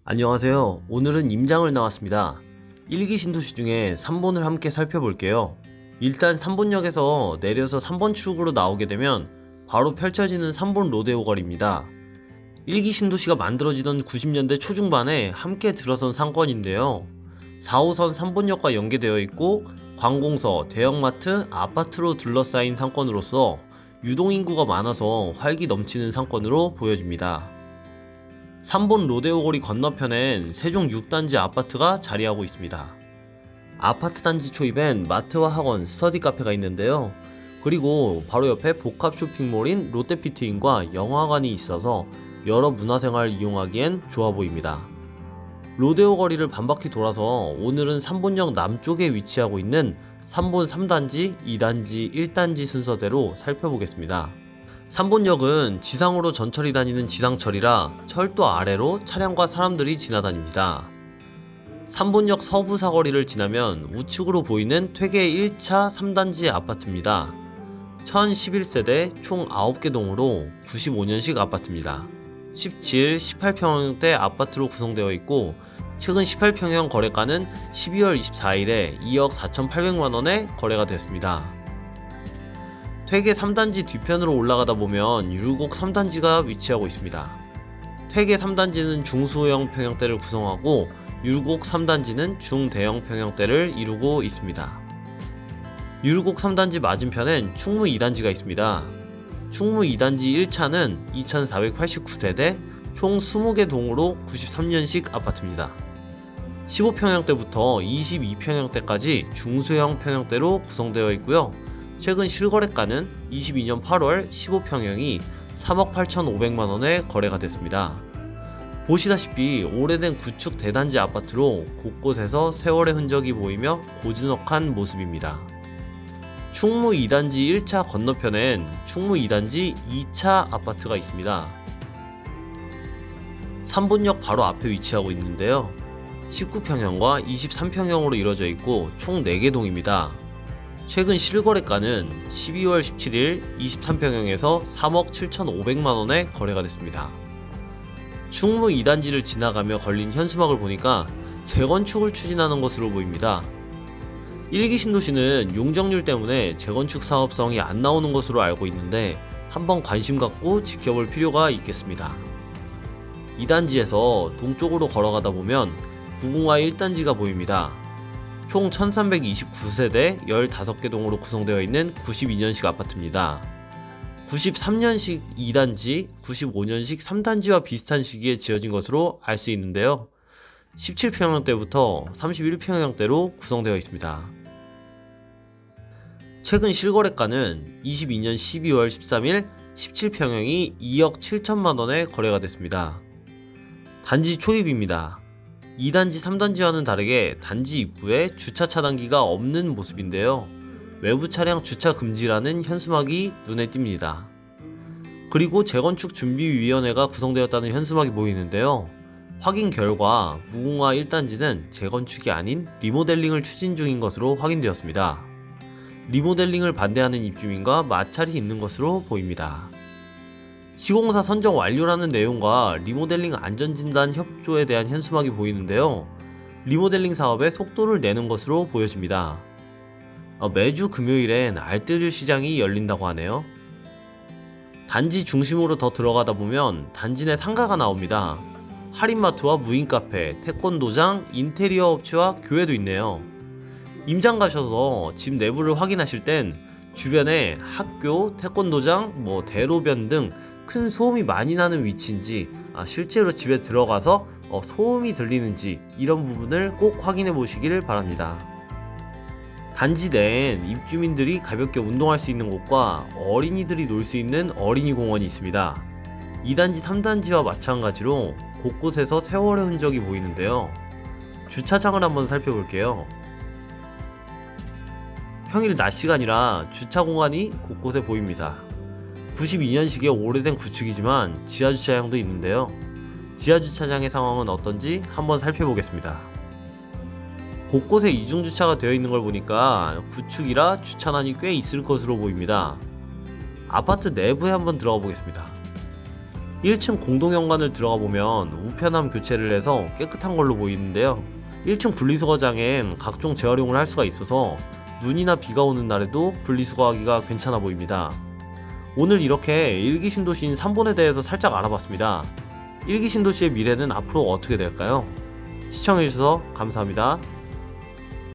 안녕하세요. 오늘은 임장을 나왔습니다. 1기 신도시 중에 3번을 함께 살펴볼게요. 일단 3번역에서 내려서 3번 출구로 나오게 되면 바로 펼쳐지는 3번 로데오 거리입니다. 1기 신도시가 만들어지던 90년대 초중반에 함께 들어선 상권인데요. 4호선 3번역과 연계되어 있고 관공서, 대형마트, 아파트로 둘러싸인 상권으로서 유동인구가 많아서 활기 넘치는 상권으로 보여집니다. 3번 로데오 거리 건너편엔 세종 6단지 아파트가 자리하고 있습니다. 아파트 단지 초입엔 마트와 학원, 스터디 카페가 있는데요. 그리고 바로 옆에 복합 쇼핑몰인 롯데피트인과 영화관이 있어서 여러 문화생활 이용하기엔 좋아 보입니다. 로데오 거리를 반바퀴 돌아서 오늘은 3번역 남쪽에 위치하고 있는 3번 3단지, 2단지, 1단지 순서대로 살펴보겠습니다. 3번역은 지상으로 전철이 다니는 지상철이라 철도 아래로 차량과 사람들이 지나다닙니다. 3번역 서부 사거리를 지나면 우측으로 보이는 퇴계 1차 3단지 아파트입니다. 1011세대 총 9개 동으로 95년식 아파트입니다. 17, 18평형대 아파트로 구성되어 있고 최근 18평형 거래가는 12월 24일에 2억 4,800만원에 거래가 됐습니다. 퇴계 3단지 뒤편으로 올라가다 보면 율곡 3단지가 위치하고 있습니다. 퇴계 3단지는 중소형 평형대를 구성하고 율곡 3단지는 중대형 평형대를 이루고 있습니다. 율곡 3단지 맞은편엔 충무 2단지가 있습니다. 충무 2단지 1차는 2489세대 총 20개 동으로 93년식 아파트입니다. 15평형대부터 22평형대까지 중소형 평형대로 구성되어 있고요. 최근 실거래가는 22년 8월 15평형이 3억 8,500만원에 거래가 됐습니다. 보시다시피 오래된 구축 대단지 아파트로 곳곳에서 세월의 흔적이 보이며 고즈넉한 모습입니다. 충무 2단지 1차 건너편엔 충무 2단지 2차 아파트가 있습니다. 3번역 바로 앞에 위치하고 있는데요. 19평형과 23평형으로 이루어져 있고 총 4개 동입니다. 최근 실거래가는 12월 17일 23평형에서 3억 7,500만원에 거래가 됐습니다. 충무 2단지를 지나가며 걸린 현수막을 보니까 재건축을 추진하는 것으로 보입니다. 1기 신도시는 용적률 때문에 재건축 사업성이 안 나오는 것으로 알고 있는데 한번 관심 갖고 지켜볼 필요가 있겠습니다. 2단지에서 동쪽으로 걸어가다 보면 무궁화 1단지가 보입니다. 총 1329세대 15개 동으로 구성되어 있는 92년식 아파트입니다. 93년식 2단지, 95년식 3단지와 비슷한 시기에 지어진 것으로 알 수 있는데요. 17평형대부터 31평형대로 구성되어 있습니다. 최근 실거래가는 22년 12월 13일 17평형이 2억 7천만원에 거래가 됐습니다. 단지 초입입니다. 2단지, 3단지와는 다르게 단지 입구에 주차 차단기가 없는 모습인데요. 외부 차량 주차 금지라는 현수막이 눈에 띕니다. 그리고 재건축 준비위원회가 구성되었다는 현수막이 보이는데요. 확인 결과 무궁화 1단지는 재건축이 아닌 리모델링을 추진 중인 것으로 확인되었습니다. 리모델링을 반대하는 입주민과 마찰이 있는 것으로 보입니다. 시공사 선정 완료라는 내용과 리모델링 안전진단 협조에 대한 현수막이 보이는데요. 리모델링 사업에 속도를 내는 것으로 보여집니다. 매주 금요일엔 알뜰 시장이 열린다고 하네요. 단지 중심으로 더 들어가다 보면 단지 내 상가가 나옵니다. 할인마트와 무인카페, 태권도장, 인테리어 업체와 교회도 있네요. 임장 가셔서 집 내부를 확인하실 땐 주변에 학교, 태권도장, 대로변 등 큰 소음이 많이 나는 위치인지 실제로 집에 들어가서 소음이 들리는지 이런 부분을 꼭 확인해 보시길 바랍니다. 단지 내엔 입주민들이 가볍게 운동할 수 있는 곳과 어린이들이 놀 수 있는 어린이 공원이 있습니다. 2단지, 3단지와 마찬가지로 곳곳에서 세월의 흔적이 보이는데요. 주차장을 한번 살펴볼게요. 평일 낮 시간이라 주차 공간이 곳곳에 보입니다. 92년식의 오래된 구축이지만 지하주차장도 있는데요. 지하주차장의 상황은 어떤지 한번 살펴보겠습니다. 곳곳에 이중주차가 되어 있는 걸 보니까 구축이라 주차난이 꽤 있을 것으로 보입니다. 아파트 내부에 한번 들어가 보겠습니다. 1층 공동현관을 들어가 보면 우편함 교체를 해서 깨끗한 걸로 보이는데요. 1층 분리수거장엔 각종 재활용을 할 수가 있어서 눈이나 비가 오는 날에도 분리수거하기가 괜찮아 보입니다. 오늘 이렇게 일기 신도시인 3본에 대해서 살짝 알아봤습니다. 일기 신도시의 미래는 앞으로 어떻게 될까요? 시청해주셔서 감사합니다.